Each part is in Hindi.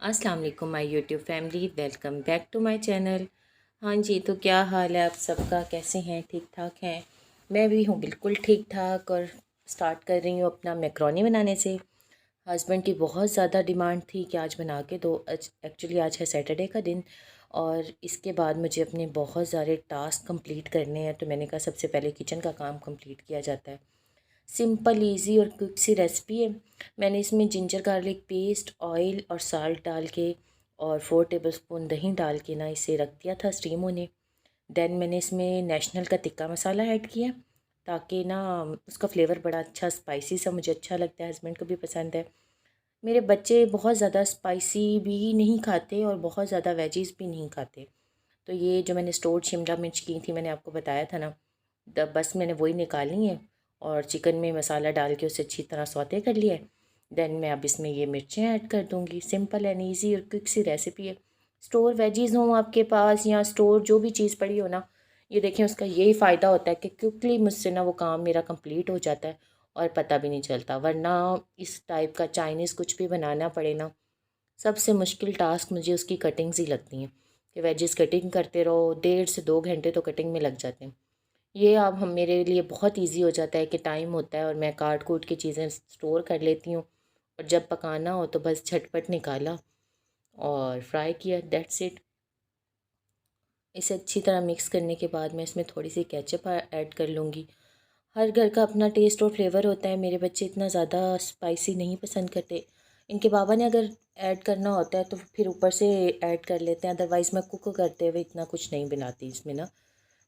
अस्सलाम वालेकुम my YouTube family, welcome back to my channel. हाँ जी, तो क्या हाल है आप सबका, कैसे हैं? ठीक ठाक हैं? मैं भी हूँ बिल्कुल ठीक ठाक। और स्टार्ट कर रही हूँ अपना मैक्रोनी बनाने से। हस्बैंड की बहुत ज़्यादा डिमांड थी कि आज बना के दो। एक्चुअली आज है सैटरडे का दिन और इसके बाद मुझे अपने बहुत सारे टास्क कंप्लीट करने हैं, तो मैंने कहा सबसे पहले किचन का काम कंप्लीट किया जाता है। सिंपल इजी और क्विक सी रेसिपी है। मैंने इसमें जिंजर गार्लिक पेस्ट, ऑयल और साल्ट डाल के और 4 टेबलस्पून दही डाल के ना इसे रख दिया था स्टीम होने। देन मैंने इसमें नेशनल का टिक्का मसाला ऐड किया ताकि ना उसका फ्लेवर बड़ा अच्छा स्पाइसी सा मुझे अच्छा लगता है, हस्बैंड को भी पसंद है। मेरे बच्चे बहुत ज़्यादा स्पाइसी भी नहीं खाते और बहुत ज़्यादा वेजीज भी नहीं खाते। तो ये जो मैंने स्टोर्ड शिमला मिर्च की थी, मैंने आपको बताया था ना, बस मैंने वही निकाली है और चिकन में मसाला डाल के उसे अच्छी तरह सौते कर लिया है। देन मैं अब इसमें ये मिर्चें ऐड कर दूँगी। सिंपल एंड ईजी और क्विक सी रेसिपी है। स्टोर वेजीज़ हों आपके पास या स्टोर जो भी चीज़ पड़ी हो ना, ये देखें उसका यही फ़ायदा होता है कि क्विकली मुझसे ना वो काम मेरा कंप्लीट हो जाता है और पता भी नहीं चलता। वरना इस टाइप का चाइनीज़ कुछ भी बनाना पड़े ना, सबसे मुश्किल टास्क मुझे उसकी कटिंग्स ही लगती हैं कि वेजिस कटिंग करते रहो, 1.5 से 2 घंटे तो कटिंग में लग जाते हैं। ये अब हम मेरे लिए बहुत इजी हो जाता है कि टाइम होता है और मैं काट कूट के चीज़ें स्टोर कर लेती हूँ और जब पकाना हो तो बस झटपट निकाला और फ्राई किया, दैट्स इट। इसे अच्छी तरह मिक्स करने के बाद मैं इसमें थोड़ी सी केचप ऐड कर लूँगी। हर घर का अपना टेस्ट और फ्लेवर होता है। मेरे बच्चे इतना ज़्यादा स्पाइसी नहीं पसंद करते। इनके बाबा ने अगर ऐड करना होता है तो फिर ऊपर से ऐड कर लेते हैं, अदरवाइज़ मैं कुक करते हुए इतना कुछ नहीं बनाती इसमें ना।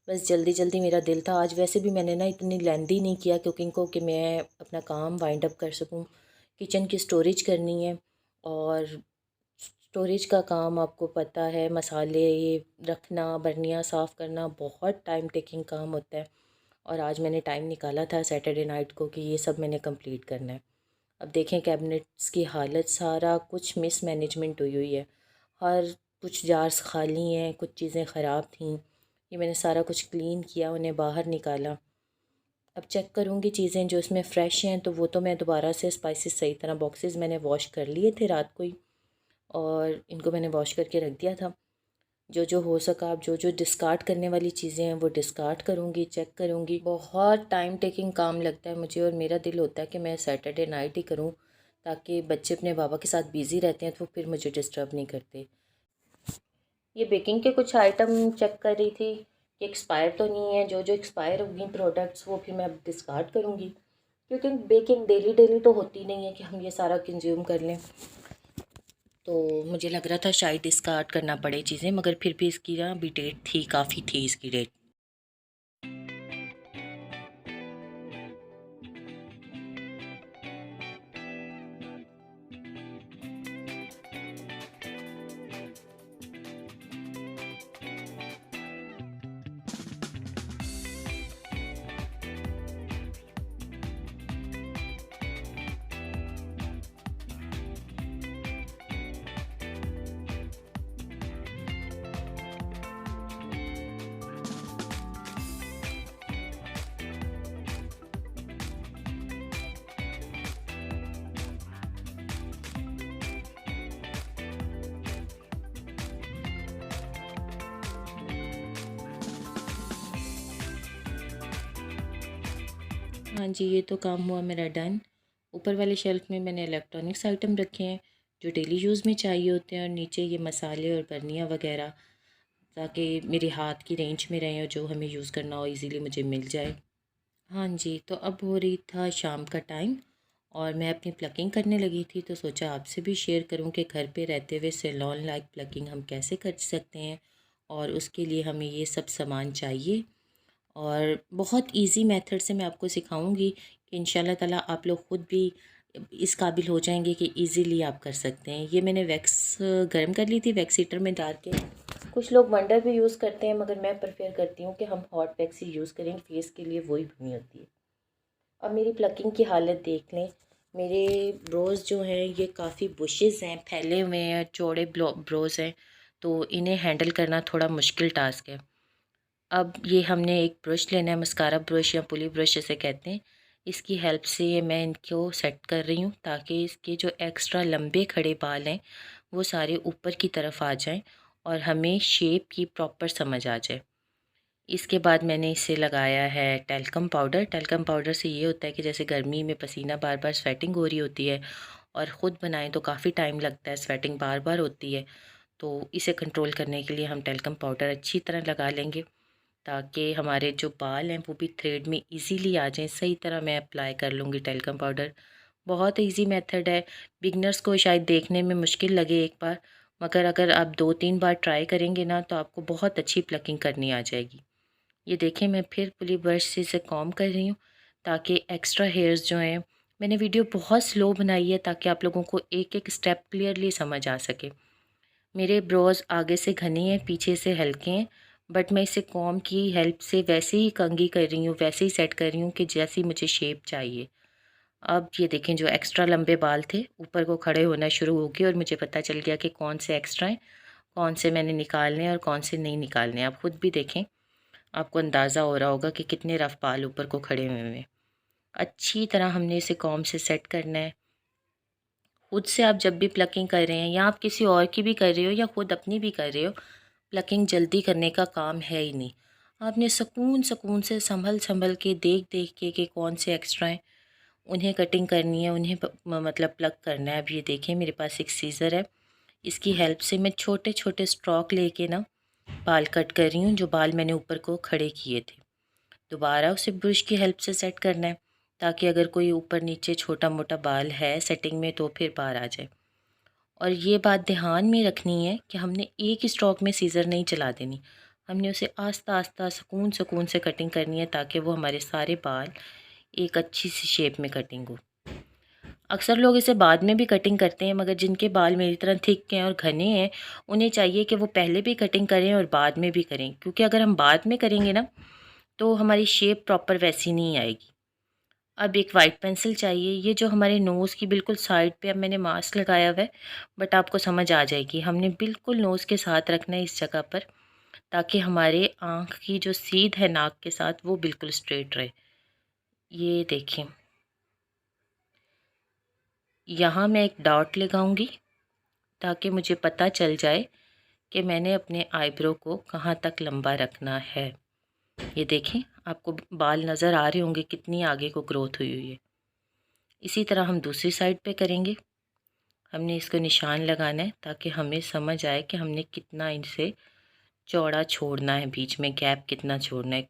बस जल्दी जल्दी मेरा दिल था आज। वैसे भी मैंने ना इतनी लेंदी नहीं किया कुकिंग को कि मैं अपना काम वाइंड अप कर सकूं। किचन की स्टोरेज करनी है और स्टोरेज का काम आपको पता है, मसाले ये रखना, बर्नियाँ साफ़ करना बहुत टाइम टेकिंग काम होता है। और आज मैंने टाइम निकाला था सैटरडे नाइट को कि ये सब मैंने कंप्लीट करना है। अब देखें कैबिनेट्स की हालत, सारा कुछ मिसमैनेजमेंट हुई हुई है। हर कुछ जार्स खाली हैं, कुछ चीज़ें ख़राब थीं। ये मैंने सारा कुछ क्लीन किया, उन्हें बाहर निकाला। अब चेक करूँगी चीज़ें जो इसमें फ़्रेश हैं तो वो तो मैं दोबारा से स्पाइसेस सही तरह बॉक्सेस मैंने वॉश कर लिए थे रात को ही और इनको मैंने वॉश करके रख दिया था। जो जो हो सका, अब जो जो डिस्कार्ड करने वाली चीज़ें हैं वो डिस्कार्ड करूँगी, चेक करूँगी। बहुत टाइम टेकिंग काम लगता है मुझे और मेरा दिल होता है कि मैं सैटरडे नाइट ही करूँ ताकि बच्चे अपने बाबा के साथ बिज़ी रहते हैं तो वो फिर मुझे डिस्टर्ब नहीं करते। ये बेकिंग के कुछ आइटम चेक कर रही थी कि एक्सपायर तो नहीं है। जो जो एक्सपायर होंगी प्रोडक्ट्स वो फिर मैं अब डिस्कार्ड करूँगी, क्योंकि बेकिंग डेली डेली तो होती नहीं है कि हम ये सारा कंज्यूम कर लें। तो मुझे लग रहा था शायद डिस्कार्ड करना पड़े चीज़ें, मगर फिर भी इसकी ना अभी डेट थी, काफ़ी थी इसकी डेट। हाँ जी, ये तो काम हुआ मेरा डन। ऊपर वाले शेल्फ में मैंने इलेक्ट्रॉनिक्स आइटम रखे हैं जो डेली यूज़ में चाहिए होते हैं और नीचे ये मसाले और बर्नियाँ वगैरह, ताकि मेरे हाथ की रेंज में रहें और जो हमें यूज़ करना हो इजीली मुझे मिल जाए। हाँ जी, तो अब हो रही था शाम का टाइम और मैं अपनी प्लकिंग करने लगी थी, तो सोचा आपसे भी शेयर करूं कि घर पे रहते हुए सेलॉन लाइक प्लकिंग हम कैसे कर सकते हैं और उसके लिए हमें ये सब सामान चाहिए। और बहुत इजी मेथड से मैं आपको सिखाऊंगी कि इंशाल्लाह ताला आप लोग ख़ुद भी इस काबिल हो जाएंगे कि इजीली आप कर सकते हैं। ये मैंने वैक्स गर्म कर ली थी वैक्स हीटर में डाल के। कुछ लोग वंडर भी यूज़ करते हैं मगर मैं प्रेफर करती हूँ कि हम हॉट वैक्स ही यूज़ करें, फेस के लिए वही बनी होती है। अब मेरी प्लकिंग की हालत देख लें। मेरे ब्रोज़ जो हैं ये काफ़ी बुशेस हैं, फैले हुए हैं, चौड़े ब्रोज़ हैं, तो इन्हें हैंडल करना थोड़ा मुश्किल टास्क है। अब ये हमने एक ब्रश लेना है, मस्कारा ब्रश या पुली ब्रश जैसे कहते हैं। इसकी हेल्प से मैं इनको सेट कर रही हूँ ताकि इसके जो एक्स्ट्रा लंबे खड़े बाल हैं वो सारे ऊपर की तरफ आ जाएं और हमें शेप की प्रॉपर समझ आ जाए। इसके बाद मैंने इसे लगाया है टैल्कम पाउडर। टैल्कम पाउडर से ये होता है कि जैसे गर्मी में पसीना बार बार स्वेटिंग हो रही होती है और ख़ुद बनाएं तो काफ़ी टाइम लगता है, स्वेटिंग बार बार होती है, तो इसे कंट्रोल करने के लिए हम टैल्कम पाउडर अच्छी तरह लगा लेंगे ताकि हमारे जो बाल हैं वो भी थ्रेड में इजीली आ जाएं। सही तरह मैं अप्लाई कर लूँगी टैल्कम पाउडर। बहुत इजी मेथड है, बिगनर्स को शायद देखने में मुश्किल लगे एक बार, मगर अगर आप 2-3 बार ट्राई करेंगे ना तो आपको बहुत अच्छी प्लकिंग करनी आ जाएगी। ये देखें, मैं फिर पुली ब्रश से इसे कॉम्ब कर रही हूँ ताकि एक्स्ट्रा हेयर्स जो हैं, मैंने वीडियो बहुत स्लो बनाई है ताकि आप लोगों को एक एक स्टेप क्लियरली समझ आ सके। मेरे ब्रोज आगे से घने हैं, पीछे से हल्के हैं, बट मैं इसे कॉम्ब की हेल्प से वैसे ही कंघी कर रही हूँ, वैसे ही सेट कर रही हूँ कि जैसी मुझे शेप चाहिए। अब ये देखें, जो एक्स्ट्रा लंबे बाल थे ऊपर को खड़े होना शुरू हो गए और मुझे पता चल गया कि कौन से एक्स्ट्रा हैं, कौन से मैंने निकालने हैं और कौन से नहीं निकालने हैं। आप खुद भी देखें, आपको अंदाज़ा हो रहा होगा कि कितने रफ बाल ऊपर को खड़े हुए हैं। अच्छी तरह हमने इसे कॉम्ब से सेट करना है। खुद से आप जब भी प्लकिंग कर रहे हैं या आप किसी और की भी कर रहे हो या खुद अपनी भी कर रहे हो, प्लकिंग जल्दी करने का काम है ही नहीं। आपने सुकून सुकून से संभल संभल के देख देख के कि कौन से एक्स्ट्रा हैं उन्हें कटिंग करनी है, उन्हें मतलब प्लग करना है। अब ये देखें, मेरे पास एक सीज़र है, इसकी हेल्प से मैं छोटे छोटे स्ट्रोक लेके ना बाल कट कर रही हूँ, जो बाल मैंने ऊपर को खड़े किए थे। दोबारा उसे ब्रश की हेल्प से सेट करना है ताकि अगर कोई ऊपर नीचे छोटा मोटा बाल है सेटिंग में तो फिर बाहर आ जाए। और ये बात ध्यान में रखनी है कि हमने एक ही स्ट्रोक में सीज़र नहीं चला देनी, हमने उसे आस्ता आस्ता सुकून सुकून से कटिंग करनी है ताकि वो हमारे सारे बाल एक अच्छी सी शेप में कटिंग हो। अक्सर लोग इसे बाद में भी कटिंग करते हैं, मगर जिनके बाल मेरी तरह थिक हैं और घने हैं उन्हें चाहिए कि वो पहले भी कटिंग करें और बाद में भी करें, क्योंकि अगर हम बाद में करेंगे ना तो हमारी शेप प्रॉपर वैसी नहीं आएगी। अब एक वाइट पेंसिल चाहिए, ये जो हमारे नोज़ की बिल्कुल साइड पे, अब मैंने मास्क लगाया हुआ है बट आपको समझ आ जाएगी, हमने बिल्कुल नोज़ के साथ रखना है इस जगह पर ताकि हमारे आँख की जो सीध है नाक के साथ वो बिल्कुल स्ट्रेट रहे। ये देखें, यहाँ मैं एक डॉट लगाऊंगी ताकि मुझे पता चल जाए कि मैंने अपने आईब्रो को कहाँ तक लंबा रखना है। ये देखें, आपको बाल नज़र आ रहे होंगे कितनी आगे को ग्रोथ हुई हुई है। इसी तरह हम दूसरी साइड पे करेंगे। हमने इसको निशान लगाना है ताकि हमें समझ आए कि हमने कितना इनसे चौड़ा छोड़ना है, बीच में गैप कितना छोड़ना है।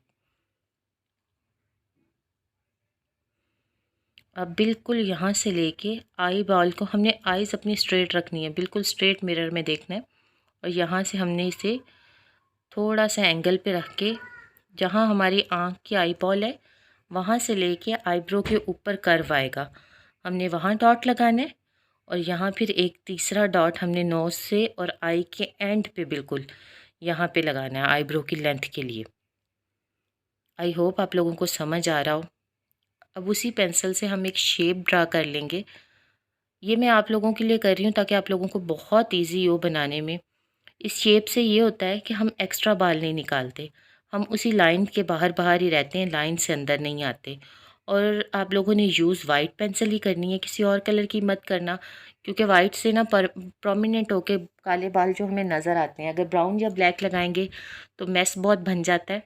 अब बिल्कुल यहाँ से लेके आई बॉल को हमने आईज़ अपनी स्ट्रेट रखनी है, बिल्कुल स्ट्रेट मिरर में देखना है और यहाँ से हमने इसे थोड़ा सा एंगल पे रख के जहाँ हमारी आँख की आई बॉल है वहाँ से लेके आईब्रो के ऊपर कर्व आएगा, हमने वहाँ डॉट लगाना है और यहाँ फिर एक तीसरा डॉट हमने नोज़ से और आई के एंड पे बिल्कुल यहाँ पे लगाना है आईब्रो की लेंथ के लिए। आई होप आप लोगों को समझ आ रहा हो। अब उसी पेंसिल से हम एक शेप ड्रा कर लेंगे। ये मैं आप लोगों के लिए कर रही हूँ ताकि आप लोगों को बहुत ईजी हो बनाने में। इस शेप से ये होता है कि हम एक्स्ट्रा बाल नहीं निकालते, हम उसी लाइन के बाहर बाहर ही रहते हैं, लाइन से अंदर नहीं आते। और आप लोगों ने यूज़ वाइट पेंसिल ही करनी है, किसी और कलर की मत करना, क्योंकि वाइट से ना प्रोमिनेंट होके काले बाल जो हमें नज़र आते हैं, अगर ब्राउन या ब्लैक लगाएंगे तो मैस बहुत बन जाता है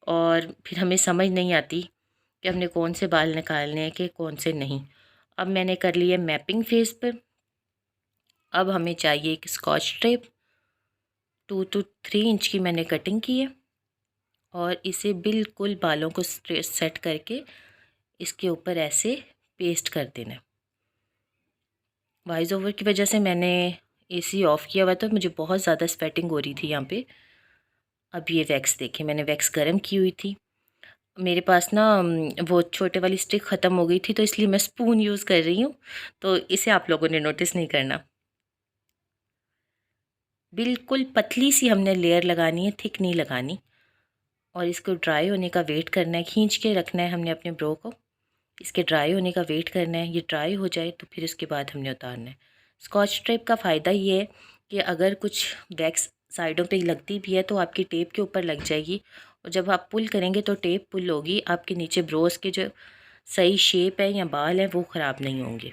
और फिर हमें समझ नहीं आती कि हमने कौन से बाल निकालने हैं कि कौन से नहीं। अब मैंने कर लिया मैपिंग फेस पर। अब हमें चाहिए एक स्कॉच टेप, 2 to 3 इंच की मैंने कटिंग की है और इसे बिल्कुल बालों को सेट करके इसके ऊपर ऐसे पेस्ट कर देना है। वॉइस ओवर की वजह से मैंने एसी ऑफ़ किया हुआ था, मुझे बहुत ज़्यादा स्वेटिंग हो रही थी यहाँ पे। अब ये वैक्स देखिए, मैंने वैक्स गर्म की हुई थी, मेरे पास ना वो छोटे वाली स्टिक ख़त्म हो गई थी तो इसलिए मैं स्पून यूज़ कर रही हूँ, तो इसे आप लोगों ने नोटिस नहीं करना। बिल्कुल पतली सी हमने लेयर लगानी है, थिक नहीं लगानी, और इसको ड्राई होने का वेट करना है, खींच के रखना है हमने अपने ब्रो को, इसके ड्राई होने का वेट करना है। ये ड्राई हो जाए तो फिर इसके बाद हमने उतारना है। स्कॉच टेप का फ़ायदा ये है कि अगर कुछ वैक्स साइडों पे लगती भी है तो आपकी टेप के ऊपर लग जाएगी और जब आप पुल करेंगे तो टेप पुल होगी, आपके नीचे ब्रोज के जो सही शेप है या बाल हैं वो ख़राब नहीं होंगे।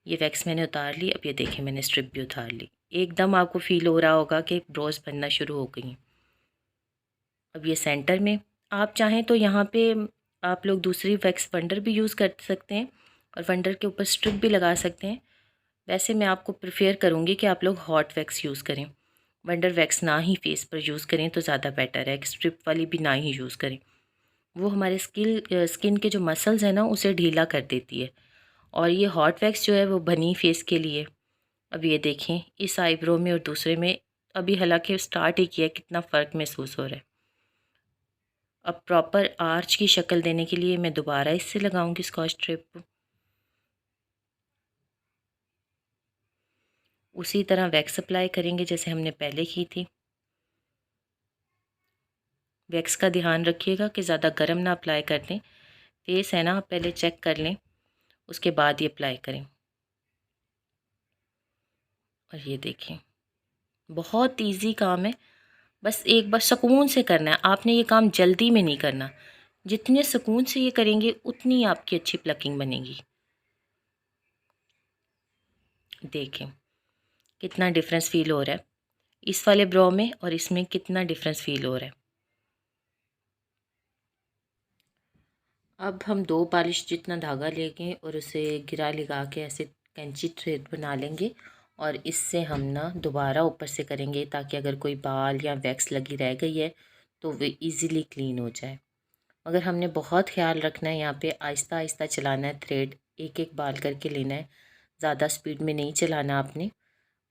ये वैक्स मैंने उतार ली। अब ये देखें मैंने स्ट्रिप भी उतार ली। एकदम आपको फील हो रहा होगा कि ब्रोज बनना शुरू हो गई। अब ये सेंटर में, आप चाहें तो यहाँ पे आप लोग दूसरी वैक्स वंडर भी यूज़ कर सकते हैं और वंडर के ऊपर स्ट्रिप भी लगा सकते हैं। वैसे मैं आपको प्रेफर करूँगी कि आप लोग हॉट वैक्स यूज़ करें। वंडर वैक्स ना ही फेस पर यूज़ करें तो ज़्यादा बेटर है। स्ट्रिप वाली भी ना ही यूज़ करें, वो हमारे स्किन के जो मसल्स हैं ना उसे ढीला कर देती है। और ये हॉट वैक्स जो है वो बनी फेस के लिए। अब ये देखें इस आईब्रो में और दूसरे में अभी हालांकि स्टार्ट ही किया, कितना फ़र्क महसूस हो रहा है। अब प्रॉपर आर्च की शक्ल देने के लिए मैं दोबारा इससे लगाऊंगी स्कॉच टेप। उसी तरह वैक्स अप्लाई करेंगे जैसे हमने पहले की थी। वैक्स का ध्यान रखिएगा कि ज़्यादा गर्म ना अप्लाई कर दें। फेस है ना, आप पहले चेक कर लें, उसके बाद ही अप्लाई करें। और ये देखें बहुत इजी काम है, बस एक बार सुकून से करना है। आपने ये काम जल्दी में नहीं करना, जितने सुकून से ये करेंगे उतनी आपकी अच्छी प्लकिंग बनेगी। देखें कितना डिफरेंस फील हो रहा है इस वाले ब्रो में और इसमें, कितना डिफरेंस फील हो रहा है। अब हम 2 बालिश जितना धागा लेंगे और उसे गिरा लगा के ऐसे कैंची थ्रेड बना लेंगे और इससे हम ना दोबारा ऊपर से करेंगे ताकि अगर कोई बाल या वैक्स लगी रह गई है तो वे इजीली क्लीन हो जाए। मगर हमने बहुत ख्याल रखना है, यहाँ पे आहिस्ता आहिस्ता चलाना है, थ्रेड एक एक बाल करके लेना है, ज़्यादा स्पीड में नहीं चलाना आपने।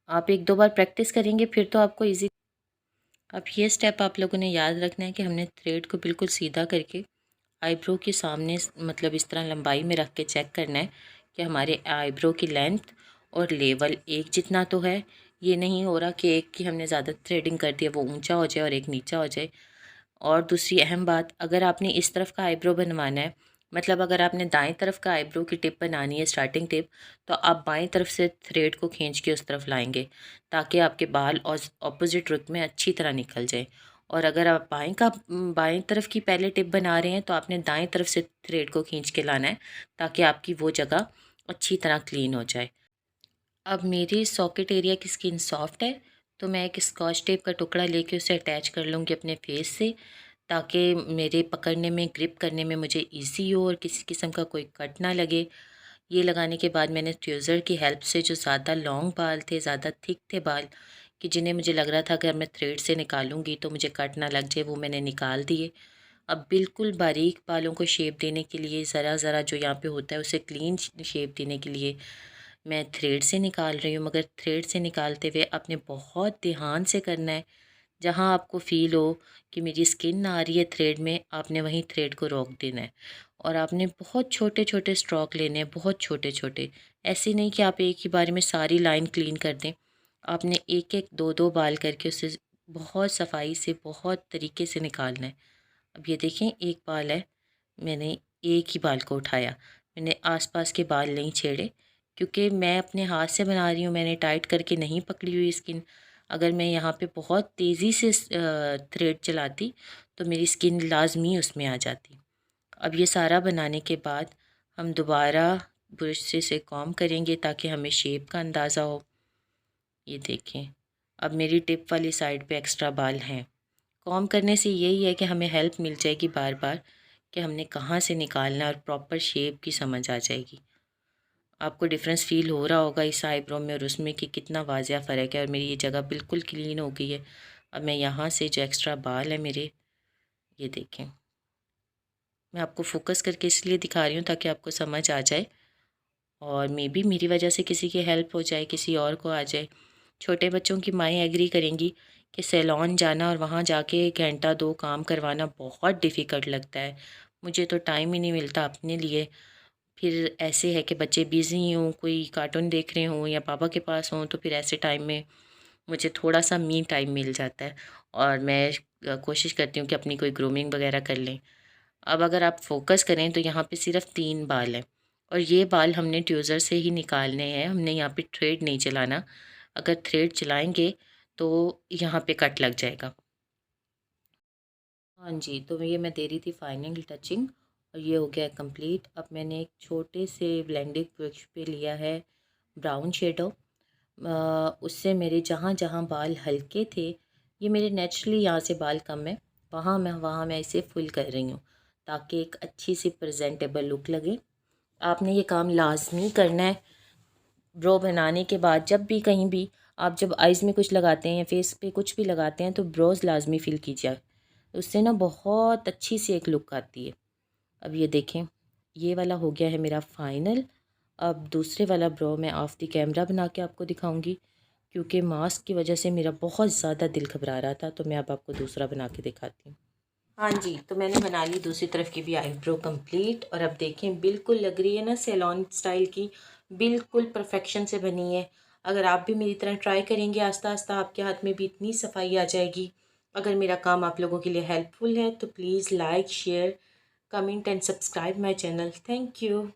आप 1-2 बार प्रैक्टिस करेंगे फिर तो आपको ईजी। अब ये स्टेप आप लोगों ने याद रखना है कि हमने थ्रेड को बिल्कुल सीधा करके आईब्रो के सामने मतलब इस तरह लंबाई में रख के चेक करना है कि हमारे आईब्रो की लेंथ और लेवल एक जितना तो है। ये नहीं हो रहा कि एक की हमने ज़्यादा थ्रेडिंग कर दिया वो ऊंचा हो जाए और एक नीचा हो जाए। और दूसरी अहम बात, अगर आपने इस तरफ का आईब्रो बनवाना है, मतलब अगर आपने दाएं तरफ का आईब्रो की टिप बनानी है स्टार्टिंग टिप, तो आप बाएं तरफ से थ्रेड को खींच के उस तरफ लाएंगे ताकि आपके बाल और ऑपोजिट रुख में अच्छी तरह निकल जाए। और अगर आप बाएं तरफ की पहले टिप बना रहे हैं तो आपने दाएं तरफ से थ्रेड को खींच के लाना है ताकि आपकी वो जगह अच्छी तरह क्लीन हो जाए। अब मेरी सॉकेट एरिया की स्किन सॉफ्ट है तो मैं एक स्कॉच टेप का टुकड़ा लेके उसे अटैच कर लूँगी अपने फेस से ताकि मेरे पकड़ने में, ग्रिप करने में मुझे इजी हो और किसी किस्म का कोई कट ना लगे। ये लगाने के बाद मैंने ट्यूज़र की हेल्प से जो ज़्यादा लॉन्ग बाल थे, ज़्यादा थिक थे बाल, कि जिन्हें मुझे लग रहा था अगर मैं थ्रेड से निकालूंगी तो मुझे कट ना लग जाए, वो मैंने निकाल दिए। अब बिल्कुल बारीक बालों को शेप देने के लिए, ज़रा ज़रा जो यहाँ पे होता है उसे क्लीन शेप देने के लिए मैं थ्रेड से निकाल रही हूँ। मगर थ्रेड से निकालते हुए आपने बहुत ध्यान से करना है। जहाँ आपको फ़ील हो कि मेरी स्किन आ रही है थ्रेड में, आपने वहीं थ्रेड को रोक देना है। और आपने बहुत छोटे छोटे स्ट्रोक लेने हैं, बहुत छोटे छोटे। ऐसे नहीं कि आप एक ही बार में सारी लाइन क्लीन कर दें। आपने एक एक दो दो बाल करके उसे बहुत सफाई से, बहुत तरीके से निकालना है। अब ये देखें एक बाल है, मैंने एक ही बाल को उठाया, मैंने आसपास के बाल नहीं छेड़े क्योंकि मैं अपने हाथ से बना रही हूँ, मैंने टाइट करके नहीं पकड़ी हुई स्किन। अगर मैं यहाँ पे बहुत तेज़ी से थ्रेड चलाती तो मेरी स्किन लाजमी उसमें आ जाती। अब ये सारा बनाने के बाद हम दोबारा ब्रश से इसे कॉम्ब करेंगे ताकि हमें शेप का अंदाज़ा हो। ये देखें अब मेरी टिप वाली साइड पे एक्स्ट्रा बाल हैं। कॉम्ब करने से यही है कि हमें हेल्प मिल जाएगी बार बार कि हमने कहाँ से निकालना है और प्रॉपर शेप की समझ आ जाएगी। आपको डिफरेंस फ़ील हो रहा होगा इस आईब्रो में और उसमें कि कितना वाज़िया फ़र्क है। और मेरी ये जगह बिल्कुल क्लीन हो गई है। अब मैं यहाँ से जो एक्स्ट्रा बाल है मेरे, ये देखें, मैं आपको फोकस करके इसलिए दिखा रही हूँ ताकि आपको समझ आ जाए और मे बी मेरी वजह से किसी की हेल्प हो जाए, किसी और को आ जाए। छोटे बच्चों की माएँ एग्री करेंगी कि सैलून जाना और वहाँ जाके 1 घंटा 2 काम करवाना बहुत डिफ़िकल्ट लगता है। मुझे तो टाइम ही नहीं मिलता अपने लिए। फिर ऐसे है कि बच्चे बिज़ी हों, कोई कार्टून देख रहे हों या पापा के पास हों, तो फिर ऐसे टाइम में मुझे थोड़ा-सा मी टाइम मिल जाता है और मैं कोशिश करती हूँ कि अपनी कोई ग्रूमिंग वगैरह कर लें। अब अगर आप फ़ोकस करें तो यहाँ पे सिर्फ़ 3 बाल हैं और ये बाल हमने ट्यूज़र से ही निकालने हैं, हमने यहाँ पे थ्रेड नहीं चलाना। अगर थ्रेड चलाएँगे तो यहाँ पे कट लग जाएगा। हाँ जी, तो ये मैं दे रही थी फाइनल टचिंग और ये हो गया कंप्लीट। अब मैंने एक छोटे से ब्लेंडिंग ब्रश पे लिया है ब्राउन शेडो। उससे मेरे जहाँ जहाँ बाल हल्के थे, ये मेरे नेचुरली यहाँ से बाल कम है, वहाँ मैं इसे फुल कर रही हूँ ताकि एक अच्छी सी प्रेजेंटेबल लुक लगे। आपने ये काम लाजमी करना है। ब्रो बनाने के बाद जब भी कहीं भी आप जब आइज़ में कुछ लगाते हैं या फेस पे कुछ भी लगाते हैं तो ब्रोज लाजमी फिल कीजिए, उससे ना बहुत अच्छी सी एक लुक आती है। अब ये देखें, ये वाला हो गया है मेरा फाइनल। अब दूसरे वाला ब्रो मैं ऑफ द कैमरा बना के आपको दिखाऊंगी, क्योंकि मास्क की वजह से मेरा बहुत ज़्यादा दिल घबरा रहा था। तो मैं अब आपको दूसरा बना के दिखाती हूँ। हाँ जी, तो मैंने बना ली दूसरी तरफ की भी आईब्रो कंप्लीट, और अब देखें बिल्कुल लग रही है ना सैलून स्टाइल की, बिल्कुल परफेक्शन से बनी है। अगर आप भी मेरी तरह ट्राई करेंगे, आस्ता आस्ता आपके हाथ में भी इतनी सफाई आ जाएगी। अगर मेरा काम आप लोगों के लिए हेल्पफुल है तो please like, share, comment and subscribe my channel. Thank you.